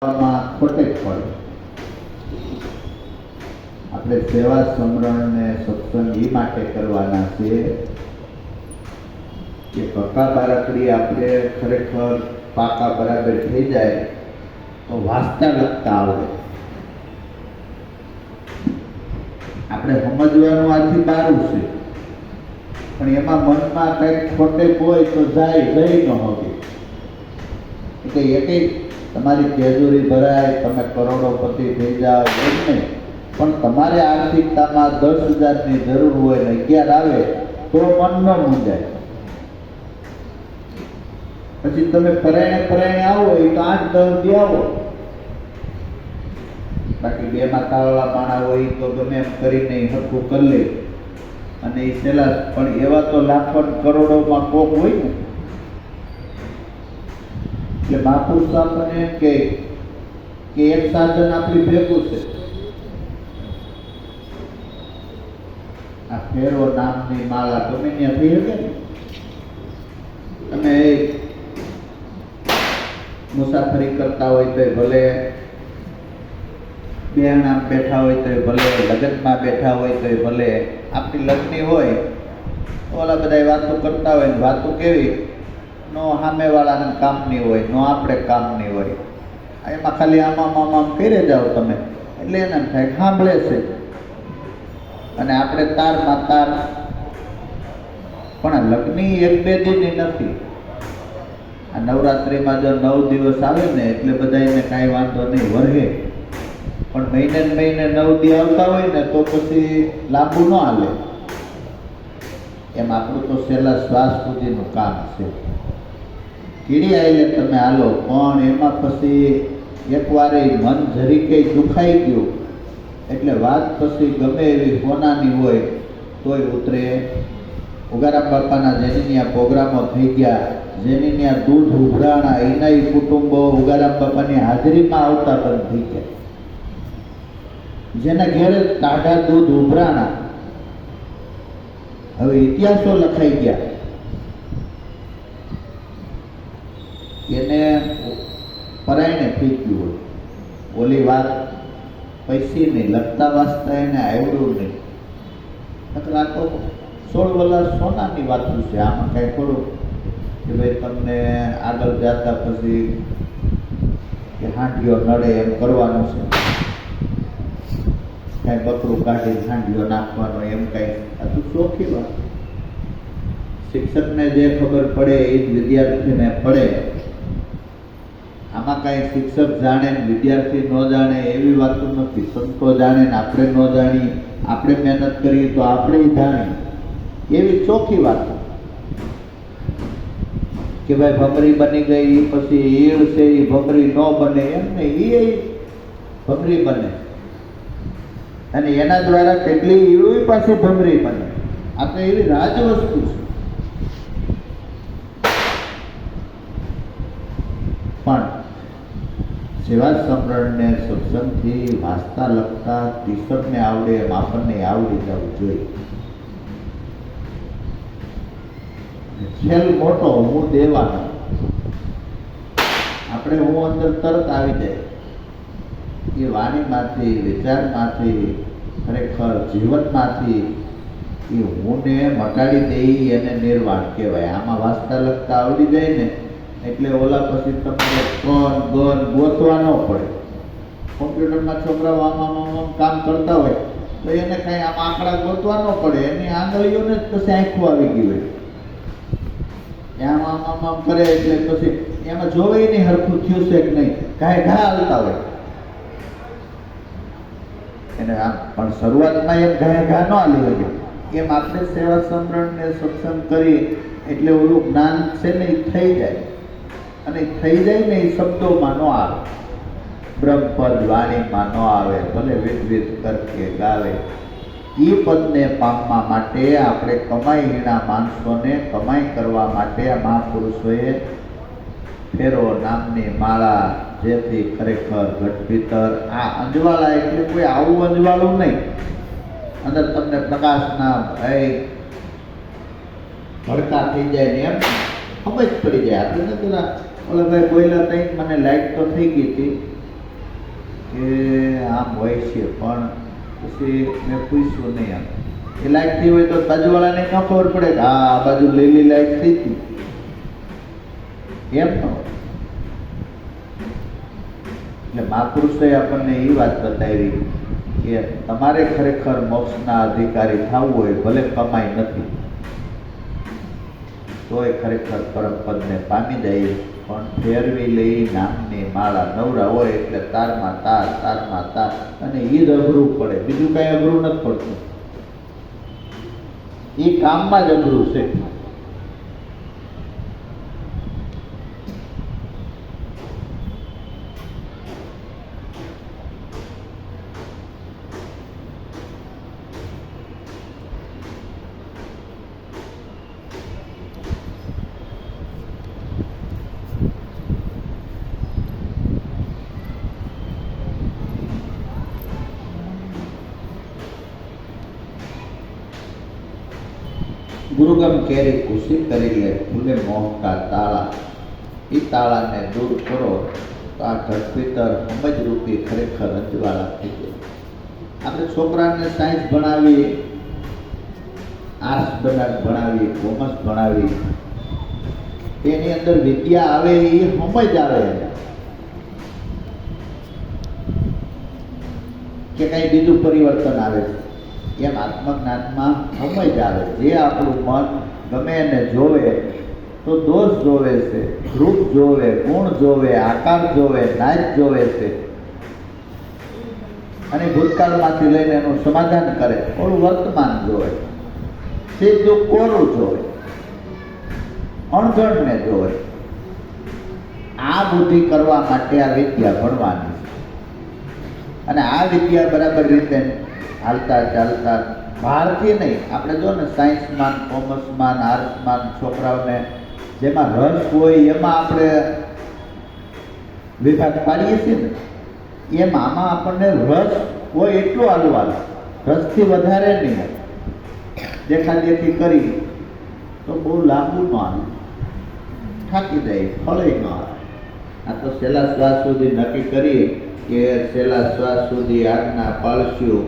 ખોટે જ પડે. આપણે સેવા સમરણ ને સત્સંગ એ માટે કરવાના છે કે કક્કા બારાકડી આપણે ખરેખર પાકા બરાબર થઈ જાય તો વાંચતા લખતા આવડે. આપણે સમજવાનું આથી બારું છે, પણ એમાં મનમાં કંઈક ખોટે હોય તો જાય જઈ ન હવે એટલે એકેય તમારી તેજોરી ભરાય, તમે કરોડોપતિ થઈ જાઓ એમ નહીં, પણ તમારે આર્થિકતામાં 10,000ની જરૂર હોય ને 11 આવે તો મન ન મૂંઝાય. પછી તમે પરાયણે આવો એ તો 8-10 દી આવો, બાકી 2 માથાવાળા માણા હોય તો ગમે એમ કરીને હરખું કરી લે અને એ છેલ્લા. પણ એવા તો લાખો કરોડોમાં કોક હોય ને, એટલે મહાપુરુષ આપણને એમ કે એક સાધન આપણી ભેગું છે. આ ફેરો નામની માળા ગમે ત્યાં થઈ શકે ને, તમે મુસાફરી કરતા હોય તો ભલે, બેહણામ બેઠા હોય તો ભલે, લગ્નમાં બેઠા હોય તો ભલે, આપણી લગ્ન હોય તો ઓલા બધા વાતો કરતા હોય ને વાતો કેવી નો સામેવાળાને કામની હોય, નો આપણે કામની હોય. એમાં ખાલી આમ કરી જાઓ તમે એટલે એને થાય સાંભળે છે અને આપણે તારમાં તાર. પણ લગ્ન 1-2 દિનની નથી. આ નવરાત્રિમાં જો 9 દિવસ આવે ને એટલે બધા એને કાંઈ વાંધો નહીં વરહે, પણ મહિને 9 દી આવતા હોય ને તો પછી લાંબુ ન હાલે. એમ આપણું તો છેલ્લા શ્વાસ સુધીનું કામ છે. કીડી આવીને તમે હાલો, પણ એમાં પછી એકવાર મન જરીકે દુખાઈ ગયું એટલે વાત પછી ગમે એવી હોનાની હોય તોય ઉતરે. ઉગારામ બાપાના જેની ત્યાં પ્રોગ્રામો થઈ ગયા, જેની ત્યાં દૂધ ઉભરાણા, એના કુટુંબો ઉગારામ બાપાની હાજરીમાં આવતા બંધ થઈ ગયા. જેના ઘેરે ટાઢા દૂધ ઉભરાણા હવે ઇતિહાસો લખાઈ ગયા. એને પરાયણે થઈ ગયું હોય, ઓલી વાત પૈસી નહીં, લખતા વાંચતા એને આવડ્યું નહીં. આ તો 16 વર્ષ સોનાની વાતું છે. આમાં કાંઈ થોડું કે ભાઈ તમને આગળ જતા પછી કે હાંડીઓ નડે એમ કરવાનું છે, કાંઈ બકરું કાઢી હાંડીઓ નાખવાનો એમ કાંઈ. આ તો ચોખ્ખી વાત. શિક્ષકને જે ખબર પડે એ જ વિદ્યાર્થીને પડે. આમાં કાંઈ શિક્ષક જાણે ને વિદ્યાર્થી ન જાણે એવી વાતો નથી. સંતો જાણે ને આપણે ન જાણીએ, આપણે મહેનત કરીએ તો આપણે જાણીએ એવી ચોખ્ખી વાત. કે ભાઈ ભમરી બની ગઈ પછી ઈળ છે એ ભમરી ન બને એમ નહીં, એ ભમરી બને અને એના દ્વારા કેટલી ઈળું પાછી ભમરી બને. આ તો એવી રાજ વસ્તુ છે. પણ સેવા સમરણને સત્સંગથી વાંચતા લખતા ટીચરને આવડે એમ આપણને આવડી જવું જોઈએ. ખેલ મોટો હું દેવાનો, આપણે હું અંદર તરત આવી જાય. એ વાણીમાંથી, વિચારમાંથી, ખરેખર જીવનમાંથી એ હુંને મટાડી દઈ એને નિર્વાણ કહેવાય. આમાં વાંચતા લખતા આવડી જાય ને એટલે ઓલા પછી તમારે ગન ગોતવા ન પડે. કોમ્પ્યુટરમાં છોકરાઓ આમ કામ કરતા હોય તો એને કાંઈ આમ આંકડા ગોતવા ન પડે, એની આંગળીઓને જ પછી આંખું આવી ગયું હોય. આમ કરે એટલે પછી એમાં જોવે નહીં હરખું થયું છે કે નહીં, કાંઈ ઘા હાલતા હોય એને. આમ પણ શરૂઆતમાં એમ ઘા ન હાલી હોય. એમ આપણે સેવા સમરણ ને સત્સંગ કરી એટલે ઓલું જ્ઞાન છે ને એ થઈ જાય. અને થઈ જાય ને એ શબ્દોમાં ન આવે, બ્રહ્મપદ વાણીમાં ન આવે, ભલે વિધ કરકે ગાવે. એ પદને પામવા માટે આપણે કમાઈના માણસોને કમાઈ કરવા માટે આ મહાપુરુષોએ ફેરો નામની માળા, જેથી ખરેખર ઘટ ભીતર આ અંજવાળા એટલે કોઈ આવું અંજવાળું નહીં, અંદર તમને પ્રકાશના ભડકા થઈ જાય ને એમ સમજ પડી જાય. આપણે નથી ઓલા ભાઈ બોલ્યા તઈ મને લાઈટ તો થઈ ગઈ હતી કે આમ હોય છે, પણ પછી મેં પૂછ્યું નહીં. આમ એ લાઈટ થઈ હોય તો બાજુવાળાને ન ખબર પડે કે હા આ બાજુ લીલી લાઈટ થઈ હતી, એમ ન હોય. એટલે મહાપુરુષોએ આપણને એ વાત બતાવી કે તમારે ખરેખર મોક્ષના અધિકારી થવું હોય, ભલે કમાઈ નથી તો એ ખરેખર પરમપદને પામી જાય. પણ ફેરવી લઈ નામની માળા, નવરા હોય એટલે તારમાં તાર, તારમાં તાર, અને એ જ અઘરું પડે, બીજું કઈ અઘરું નથી પડતું. એ કામમાં જ અઘરું છે. ગુરુગમ કેરી ખુશી કરી લે, ભૂલે મોહ કા તાળા. એ તાળાને દૂર કરો તો આ ઘટભીતર સમજ રૂપી ખરેખર અજવાળા થઈ જાય. આપણે છોકરાને સાયન્સ ભણાવી, આર્ટ્સ ભણાવી, કોમર્સ ભણાવી, એની અંદર વિદ્યા આવે એ સમજ આવે કે કઈ બીજું પરિવર્તન આવે છે, એમ આત્મજ્ઞાનમાં સમજ આવે. જે આપણું મન ગમે એને જોવે તો દોષ જોવે છે, રૂપ જોવે, ગુણ જોવે, આકાર જોવે, નાચ જોવે છે, અને ભૂતકાળમાંથી લઈને એનું સમાધાન કરે. થોડું વર્તમાન જોવે, સીધું કોરું જોવે, અણઘડને જોવે. આ બુદ્ધિ કરવા માટે આ વિદ્યા ભણવાની છે. અને આ વિદ્યા બરાબર રીતે હાલતા ચાલતા બહારથી નહીં, આપણે જો ને સાયન્સમાં, કોમર્સમાં, આર્ટ્સમાં છોકરાઓને જેમાં રસ હોય એમાં આપણે વિભાગ પાડીએ છીએ ને, એમ આમાં આપણને રસ હોય એટલું હાલવાનું, રસથી વધારે નહીં. દેખાદેખી કરી તો બહુ લાંબુ ન આવે, થાકી જાય, ફળે ન આવે. આ તો છેલ્લા શ્વાસ સુધી નક્કી કરીએ કે છેલ્લા શ્વાસ સુધી આજ્ઞા પાળશું,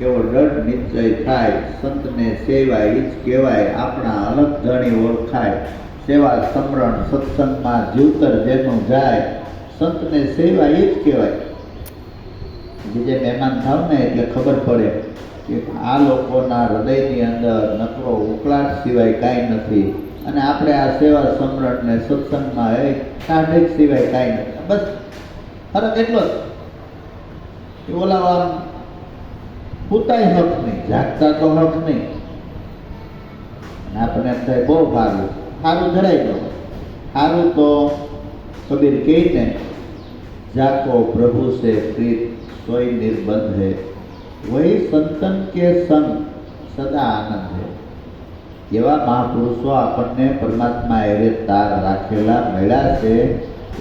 એવો દૃઢ નિશ્ચય થાય. સંતને સેવાય ઈ જ કહેવાય, આપણા અલગ ધણી ઓળખાય. સેવા સમરણ સત્સંગમાં જીવતર જેનું જાય, સંતને સેવા ઈ જ કહેવાય. બીજે મહેમાન થાવ ને એટલે ખબર પડે કે આ લોકોના હૃદયની અંદર નકરો ઉકળાટ સિવાય કાંઈ નથી, અને આપણે આ સેવા સમરણ ને સત્સંગમાં કાઢેક સિવાય કાંઈ નથી. બસ ફરક એટલો જ કે ઓલા આમ પૂતાય હક નહીં, જાગતા તો હક નહીં. અને આપણને એમ થાય બહુ સારું, સારું જરાય ન. સારું તો કબીર કહીને, જાકો પ્રભુ સે પ્રીત સોય નિર્બંધ હૈ, વહી સંતન કે સંગ સદા આનંદ હૈ. એવા મહાપુરુષો આપણને પરમાત્મા એરે તાર રાખેલા મળ્યા છે,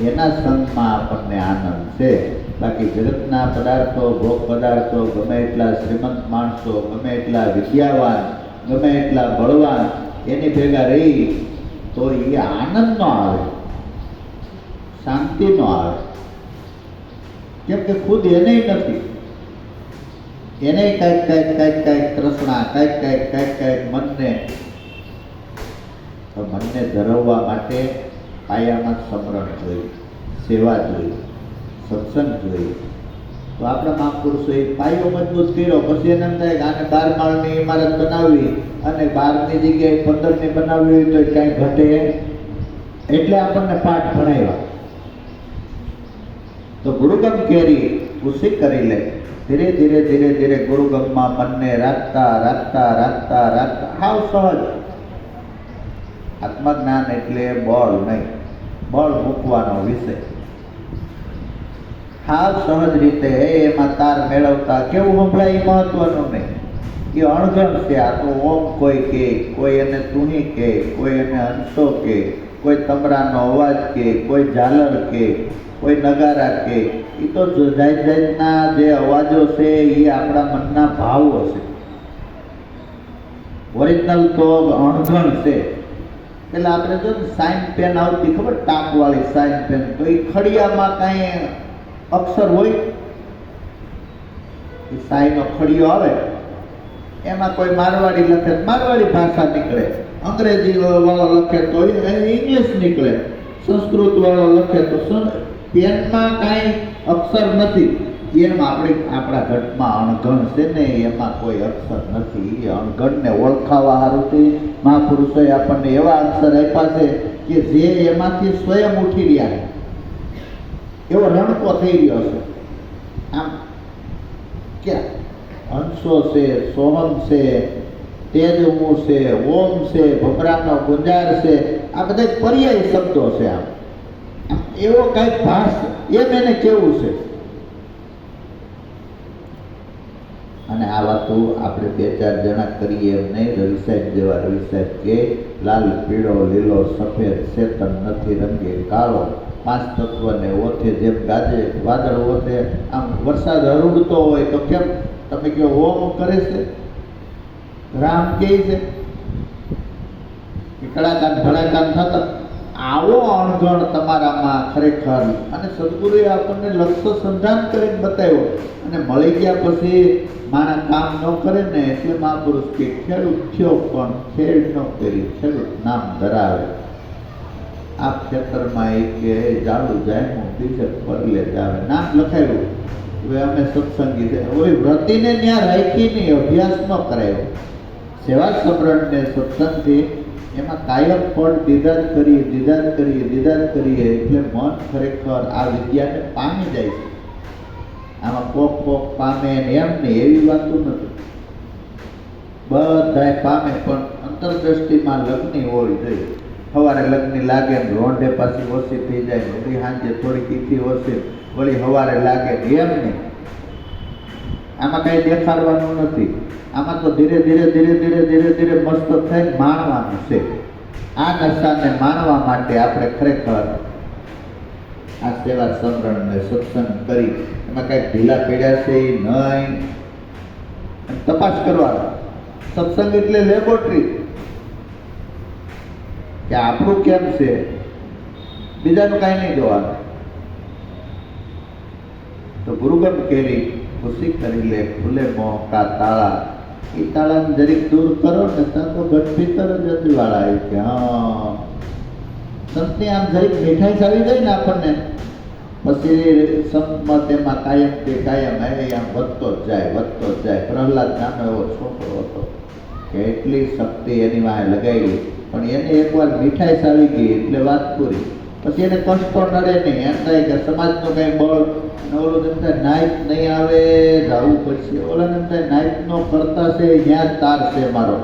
એના સંગમાં આપણને આનંદ છે. બાકી જગતના પદાર્થો, ભોગ પદાર્થો, ગમે એટલા શ્રીમંત માણસો, ગમે એટલા વિદ્યાવાન, ગમે એટલા બળવાન એની ભેગા રહી તો એ આનંદ ન આવે, શાંતિ ન આવે. કેમ કે ખુદ એને નથી, એને કાંઈક તૃષ્ણા, કાંઈક મનને ધરવવા માટે પાયામાં સમરણ જોઈએ, સેવા જોઈએ, સત્સંગ જોઈએ. તો આપણા મહાપુરુષોએ પાયો મજબૂત કર્યો. પછી એને એમ થાય કે આને 12 માળની ઇમારત બનાવવી અને 12ની જગ્યાએ 15ની બનાવવી હોય તો કાંઈ ઘટે, એટલે આપણને પાઠ ભણાવ્યા. તો ગુરુગમ કેરી ખુશી કરી લે. ધીરે ધીરે ધીરે ધીરે ગુરુગમમાં મનને રાખતા રાખતા રાખતા રાખતા હાવ સહજ. આત્મજ્ઞાન એટલે બળ નહીં, બળ મૂકવાનો વિષય. હાવ સહજ રીતે એમાં તાર મેળવતા કેવું સંભળાય એ મહત્વનું નહીં, એ અણઘડ છે. આ તો ઓમ કોઈ કે, કોઈ એને તુહી કે, કોઈ એને હંસો કે, કોઈ તમરાનો અવાજ કે, કોઈ ઝાલર કે, કોઈ નગારા કે. એ તો જાત જાતના જે અવાજો છે એ આપણા મનના ભાવો છે. ઓરિજિનલ તો અણઘણ છે. એટલે આપણે જો સાઇન પેન આવતી ખબર, ટાંકવાળી સાઇન પેન, તો એ ખડિયામાં કાંઈ અક્ષર હોય એ સાઈનો ખડીયો આવે એમાં કોઈ મારવાડી લખે તો મારવાડી ભાષા નીકળે, અંગ્રેજી વાળો લખે તો ઇંગ્લિશ નીકળે, સંસ્કૃત વાળો લખે તો પેનમાં કાંઈ અક્ષર નથી. એમ આપણા ઘટમાં અણઘણ છે ને એમાં કોઈ અક્ષર નથી. એ અણઘણને ઓળખાવા હારુંથી મહાપુરુષોએ આપણને એવા અક્ષર આપ્યા છે કે જે એમાંથી સ્વયં ઉઠી રહ્યા એવો રણકો થઈ રહ્યો છે. આમ ક્યાં હંસો છે, સોહમ છે, તેજમુ છે, ઓમ છે, ભમરાનો ગુંજાર છે, આ બધા પર્યાય શબ્દો છે. આમ એવો કાંઈક ભાસ એમ એને કેવું છે. અને આ વાતો આપણે બે ચાર જણા કરીએ એમ નહીં. રવિ સાહેબ જેવા રવિ સાહેબ કે લાલ પીળો લીલો સફેદ ચેતન નથી રંગે કાળો, પાંચ તત્વને ઓથે જેમ ગાજે વાદળ ઓથે. આમ વરસાદ હરુડતો હોય તો કેમ તમે કહો ઓમ કરે છે, રામ કહે છે કે કડાકાન ભડાકાન થતા. આવો અણગણ તમારામાં ખરેખર. અને સદગુરુએ આપણને લક્ષ્ય સંધાન કરીને બતાવ્યો. અને મળી ગયા પછી માણસ કામ ન કરે ને એટલે મહાપુરુષ કે ખેડૂત થયો પણ ખેડ ન કરી, ખેડૂત નામ ધરાવે. આ ખેતરમાં એ કે જાડું જાય હું બીજે પરલે જાવે, નામ લખાયું. હવે અમે સત્સંગી છે ઓલી વ્રતિને ત્યાં રાખી નહીં, અભ્યાસ ન કરાયો. સેવા સમરણને સત્સંગથી એમાં કાયમ ફળ દીદાર કરીએ એટલે મન ખરેખર આ વિદ્યાને પામી જાય છે. આમાં કોક પામે એમ નહીં એવી વાતો નથી. બધાય પામે પણ અંતરદ્રષ્ટિમાં લગ્ન હોવી જોઈએ. સવારે લગ્ન લાગે ને રોંઢે પાછી ઓછી થઈ જાય, વળી સાંજે થોડીક ઈથી ઓછી, વળી સવારે લાગે એમ નહીં. આમાં કાંઈ દેખાડવાનું નથી. આમાં તો ધીરે ધીરે મસ્ત થઈને માણવાનું છે. આ નશાને માણવા માટે આપણે ખરેખર આ સેવા સમરણને સત્સંગ કરી એમાં કાંઈક ઢીલા પીડ્યા છે નહીં તપાસ કરવાનો. સત્સંગ એટલે લેબોરેટરી કે આપણું કેમ છે, બીજાનું કાંઈ નહીં જોવાનું. તો ગુરુગમ કેરી ખુશી કરી લે ખુલે મોહ કા તાળા. એ તાળાને જરીક દૂર કરો ને ત્યાં તો ઘટ ભીતર જ અજવાળા આવી કે હા સંતની આમ જરીક મીઠાઈ આવી જાય ને આપણને પછી સંતમાં તેમાં કાયમ તે કાયમ આમ વધતો જ જાય. પ્રહલાદ નાનો એવો છોકરો હતો કે એટલી શક્તિ એની વાંહે લગાવી, પણ એને એકવાર મીઠાઈ આવી ગઈ એટલે વાત પૂરી. પછી એને કષ્ટ નડે નહીં. એમ થાય કે સમાજનું કંઈ બળ, ઓલું એમ થાય નાયક નહીં આવે જવું પડશે, ઓલાને એમ થાય નાયકનો કરતા છે ત્યાં જ તાર છે મારો.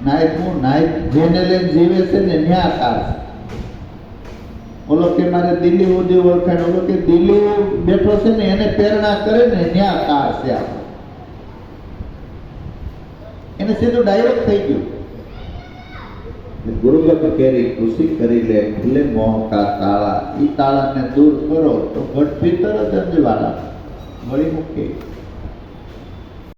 નાયક જેને લઈને જીવે છે ને ત્યાં તાર છે. ઓલો કે મારે દિલ્હી સુધી ઓળખાણ, ઓલો કે દિલ્હી બેઠો છે ને એને પ્રેરણા કરે ને ત્યાં તાર છે આપણે. એને સીધું ડાયરેક્ટ થઈ ગયું. ગુરુગત કેરી ખુશી કરી લે ખુલે મોહ કા તાળા. એ તાળાને દૂર કરો તો ઘટ ભીતર જ અંજવાળા વળી મૂકે.